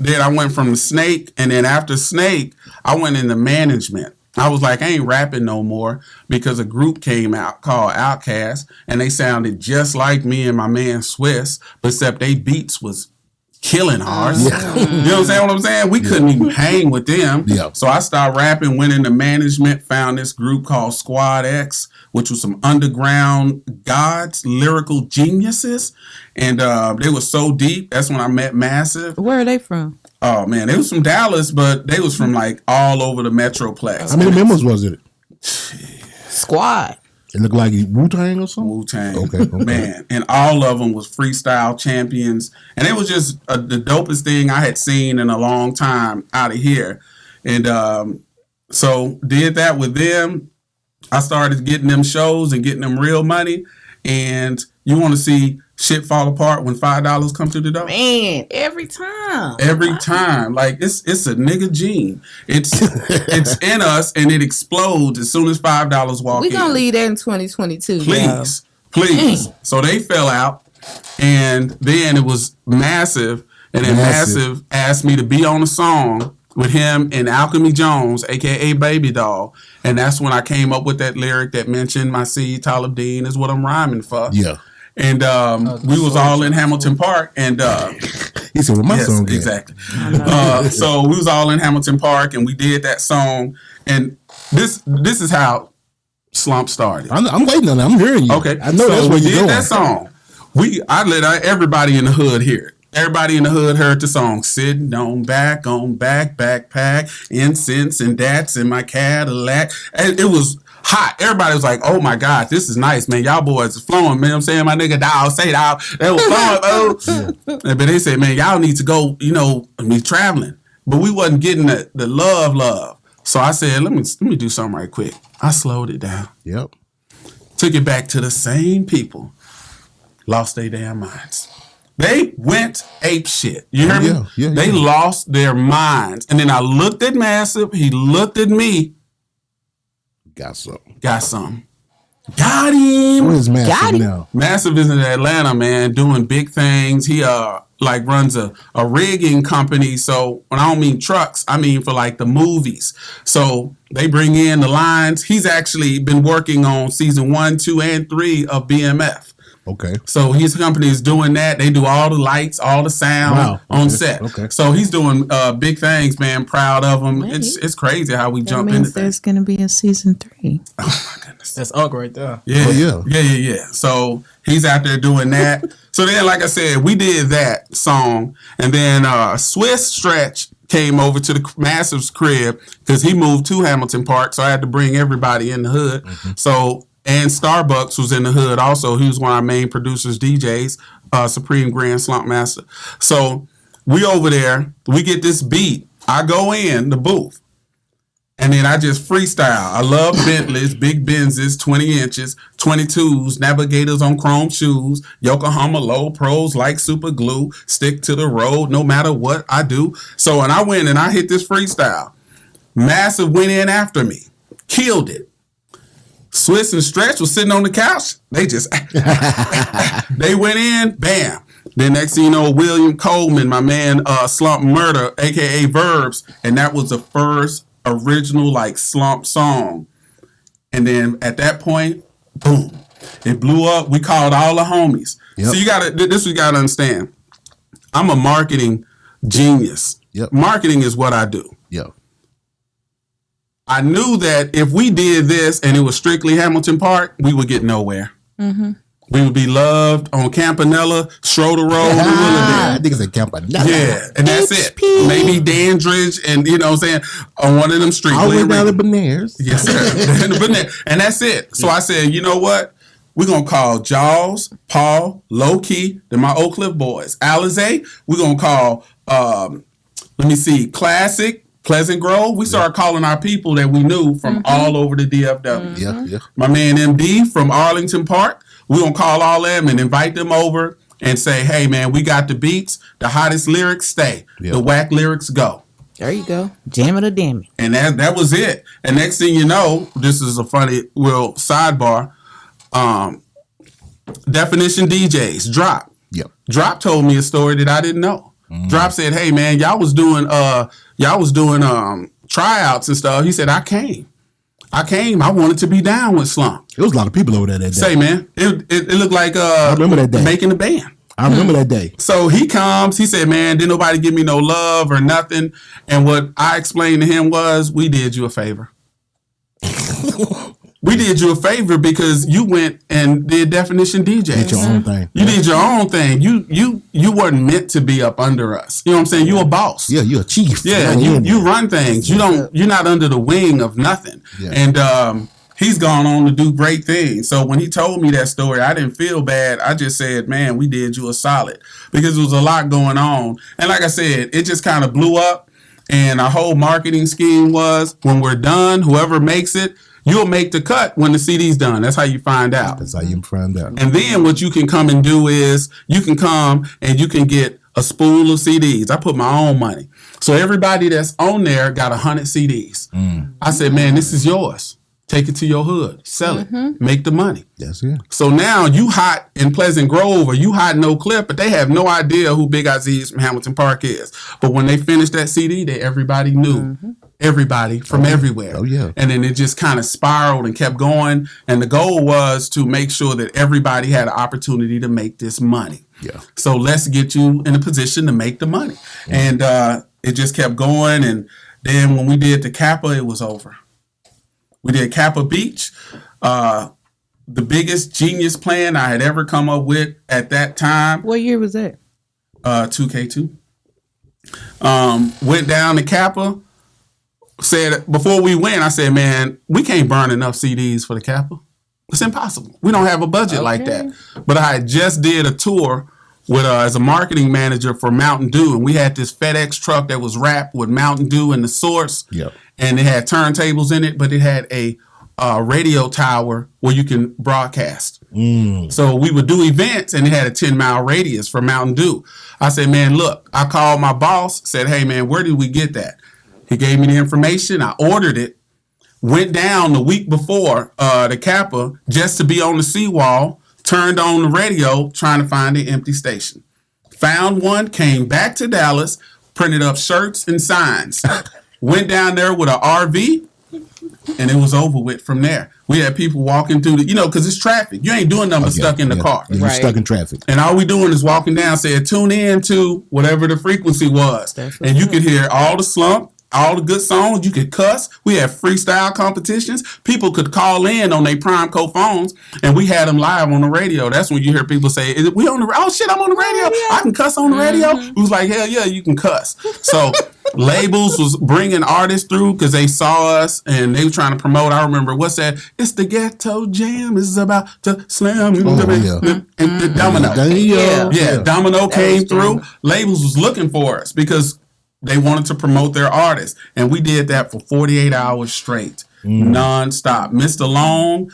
then I went from Snake, and then after Snake, I went into management. I was like, I ain't rapping no more because a group came out called Outkast, and they sounded just like me and my man Swiss, but except they beats was killing ours. Yeah. You know what I'm saying? We couldn't even hang with them. Yeah. So I started rapping, went into management, found this group called Squad X, which was some underground gods, lyrical geniuses. And they were so deep. That's when I met Massive. Where are they from? Oh, man. They was from Dallas, but they was from like all over the Metroplex. How many members was it? Squad. It looked like Wu-Tang or something? Wu-Tang. Okay. Man. And all of them was freestyle champions. And it was just the dopest thing I had seen in a long time out of here. And so did that with them. I started getting them shows and getting them real money. And you want to see shit fall apart when $5 come through the door? Man, every time. Every time. Like, it's a nigga gene. It's in us, and it explodes as soon as $5 walk in. We gonna leave that in 2022. Please. Please. So they fell out, and then it was Massive, and then Massive asked me to be on a song with him and Alchemy Jones, a.k.a. Baby Doll. And that's when I came up with that lyric that mentioned my seed, Talib Dean, is what I'm rhyming for. Yeah. And we was all in Hamilton Park. And he said, well, my song good. Exactly. So we was all in Hamilton Park, and we did that song. And this is how Slump started. I'm waiting on it. I'm hearing you. Okay. I know that's where you're going. That song. I let everybody in the hood hear it. Everybody in the hood heard the song. Sitting on back, backpack, incense and that's in my Cadillac. And it was hot. Everybody was like, oh my God, this is nice, man. Y'all boys is flowing, man. I'm saying, my nigga, dog, say dog. They was flowing, But they said, man, y'all need to go, be traveling. But we wasn't getting the love. So I said, let me do something right quick. I slowed it down. Yep. Took it back to the same people. Lost their damn minds. They went ape shit. You hear me? Yeah, they lost their minds. And then I looked at Massive. He looked at me. Got some. Got him. Where's Massive now? Massive is in Atlanta, man, doing big things. He runs a rigging company. So when I don't mean trucks, I mean for like the movies. So they bring in the lines. He's actually been working on season 1, 2, and 3 of BMF. Okay. So his company is doing that. They do all the lights, all the sound on set. Okay. So he's doing big things, man. Proud of him. Maybe. It's crazy how we jump into things. There's going to be a season 3. Oh my goodness. That's Ugg right there. Yeah. Oh, yeah. So he's out there doing that. So then, like I said, we did that song, and then Swiss Stretch came over to the Massive's crib because he moved to Hamilton Park. So I had to bring everybody in the hood. Mm-hmm. So. And Starbucks was in the hood also. He was one of our main producers, DJs, Supreme Grand Slump Master. So we over there, we get this beat. I go in the booth, and then I just freestyle. I love Bentleys, big Benzes, 20 inches, 22s, Navigators on chrome shoes, Yokohama low pros like super glue, stick to the road no matter what I do. So when I went and I hit this freestyle, Massive went in after me, killed it. Swiss and Stretch was sitting on the couch. They just, they went in, bam. Then next thing you know, William Coleman, my man, Slump Murder, a.k.a. Verbs. And that was the first original, Slump song. And then at that point, boom, it blew up. We called all the homies. Yep. So this you gotta understand. I'm a marketing genius. Yep. Marketing is what I do. Yep. I knew that if we did this and it was strictly Hamilton Park, we would get nowhere. Mm-hmm. We would be loved on Campanella, Schroeder Road. I think it's a Campanella. Yeah, and that's it. Maybe Dandridge and, you know what I'm saying, on one of them streets. All the way down to Benares. Yes, sir. And that's it. So I said, you know what? We're going to call Jaws, Paul, Low Key, then my Oak Cliff boys. Alizé, we're going to call, Classic, Pleasant Grove. We started calling our people that we knew from all over the DFW. Yeah. My man MD from Arlington Park. We're going to call all them and invite them over and say, hey, man, we got the beats. The hottest lyrics stay. Yep. The whack lyrics go. There you go. Jam it or damn it. And that was it. And next thing you know, this is a funny little sidebar. Definition DJs, Drop. Yep. Drop told me a story that I didn't know. Drop said, "Hey man, y'all was doing tryouts and stuff." He said, "I came. I wanted to be down with Slump." There was a lot of people over there that day. Say man, it looked like I remember that day. making a band. I remember that day. So he comes, he said, "Man, didn't nobody give me no love or nothing." And what I explained to him was, we did you a favor. We did you a favor because you went and did Definition DJ. Did your own thing. You did your own thing. You weren't meant to be up under us. You know what I'm saying? You a boss. Yeah, you're a chief. Yeah, you run things. You're not under the wing of nothing. Yeah. And he's gone on to do great things. So when he told me that story, I didn't feel bad. I just said, man, we did you a solid because there was a lot going on. And like I said, it just kind of blew up. And our whole marketing scheme was, when we're done, whoever makes it, you'll make the cut when the CD's done. That's how you find out. That's how you find out. And then what you can come and do is you can come and you can get a spool of CDs. I put my own money. So everybody that's on there got 100 CDs. I said, man, this is yours. Take it to your hood. Sell it. Make the money. That's it. So now you hot in Pleasant Grove or you hot in Oak Cliff, but they have no idea who Big Aziz from Hamilton Park is. But when they finished that CD, everybody knew. Everybody from everywhere. Oh, yeah. And then it just kind of spiraled and kept going. And the goal was to make sure that everybody had an opportunity to make this money. Yeah. So let's get you in a position to make the money. And it just kept going. And then when we did the Kappa, it was over. We did Kappa Beach. The biggest genius plan I had ever come up with at that time. What year was that? 2K2. Went down to Kappa. Said before we went, I said, man, we can't burn enough CDs for the Kappa. It's impossible. We don't have a budget like that. But I just did a tour with as a marketing manager for Mountain Dew, and we had this FedEx truck that was wrapped with Mountain Dew and the Source. Yep. And it had turntables in it, but it had a radio tower where you can broadcast. So we would do events, and it had a 10-mile radius for Mountain Dew. I said, man, look, I called my boss, said, hey, man, where did we get that? He gave me the information. I ordered it. Went down the week before the Kappa just to be on the seawall. Turned on the radio trying to find an empty station. Found one. Came back to Dallas. Printed up shirts and signs. Went down there with an RV. And it was over with from there. We had people walking through because it's traffic. You ain't doing nothing but stuck in the car. Yeah, you're stuck in traffic. And all we doing is walking down, said, tune in to whatever the frequency was. And you could hear all the Slump, all the good songs. You could cuss. We had freestyle competitions. People could call in on their Prime Co phones, and we had them live on the radio. That's when you hear people say, we on the oh shit, I'm on the radio. I can cuss on the radio. It was like, hell yeah, you can cuss. So labels was bringing artists through because they saw us and they were trying to promote. I remember, what's that? It's the Ghetto Jam. It's about to slam. And the Domino. Yeah, Domino came through. Labels was looking for us because they wanted to promote their artists. And we did that for 48 hours straight, nonstop. Mr. Long,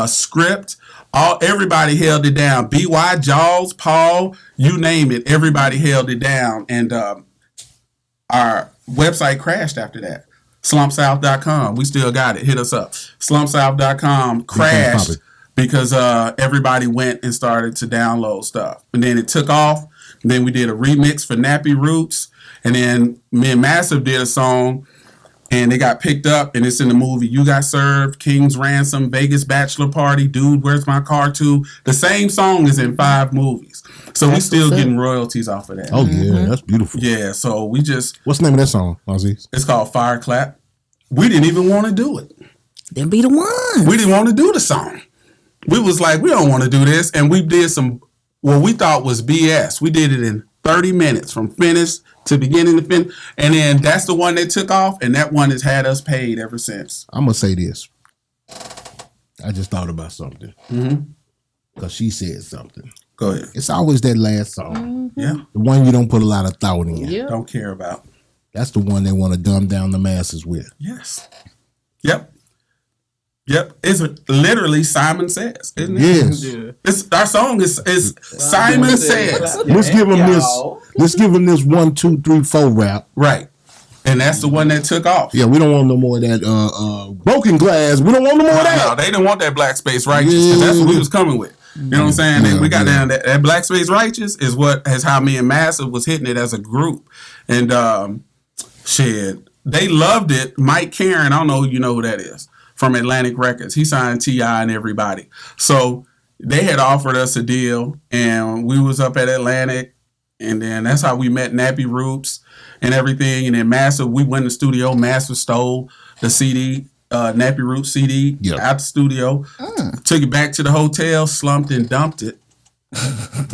Script, everybody held it down. B.Y., Jaws, Paul, you name it. Everybody held it down. And our website crashed after that. SlumpSouth.com. We still got it. Hit us up. SlumpSouth.com crashed because everybody went and started to download stuff. And then it took off. And then we did a remix for Nappy Roots. And then me and Massive did a song, and it got picked up, and it's in the movie You Got Served, King's Ransom, Vegas Bachelor Party, Dude, Where's My Car 2? The same song is in 5 movies. So we still getting royalties off of that. Oh, yeah, that's beautiful. Yeah, so we just... What's the name of that song, Aziz? It's called Fire Clap. We didn't even want to do it. Them be the ones. We didn't want to do the song. We was like, we don't want to do this, and we did some, what we thought was BS. We did it in 30 minutes from finish to beginning to finish. And then that's the one they took off, and that one has had us paid ever since. I'm going to say this. I just thought about something. Because she said something. Go ahead. It's always that last song. Yeah. The one you don't put a lot of thought in. Yep. Don't care about. That's the one they want to dumb down the masses with. Yes. Yep. It's literally Simon Says, isn't it? Yes. Yeah. It's, our song is Simon Says. Let's give him this 1, 2, 3, 4 rap. Right. And that's the one that took off. Yeah, we don't want no more of that broken glass. We don't want no more of that. No, they didn't want that black space righteous because that's what we was coming with. You know what I'm saying? And we got down that Black Space Righteous is how me and Massive was hitting it as a group. And shit, they loved it. Mike Karen, I don't know you know who that is, from Atlantic Records. He signed T.I. and everybody. So they had offered us a deal, and we was up at Atlantic, and then that's how we met Nappy Roots and everything. And then Massive, we went in the studio. Massive stole the CD, Nappy Roots CD, out the studio. Took it back to the hotel, slumped and dumped it.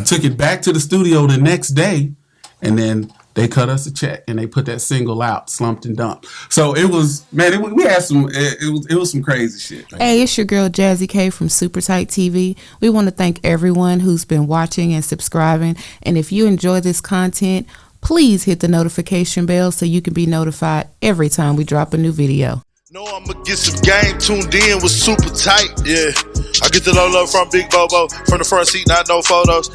Took it back to the studio the next day, and then they cut us a check and they put that single out, Slumped and Dumped. So it was, man, we had some, it was some crazy shit. Hey, it's your girl Jazzy K from Super Tight TV. We want to thank everyone who's been watching and subscribing. And if you enjoy this content, please hit the notification bell so you can be notified every time we drop a new video. No, I'ma get some game tuned in with Super Tight. Yeah, I get the low from Big Bobo from the front seat, not no photos.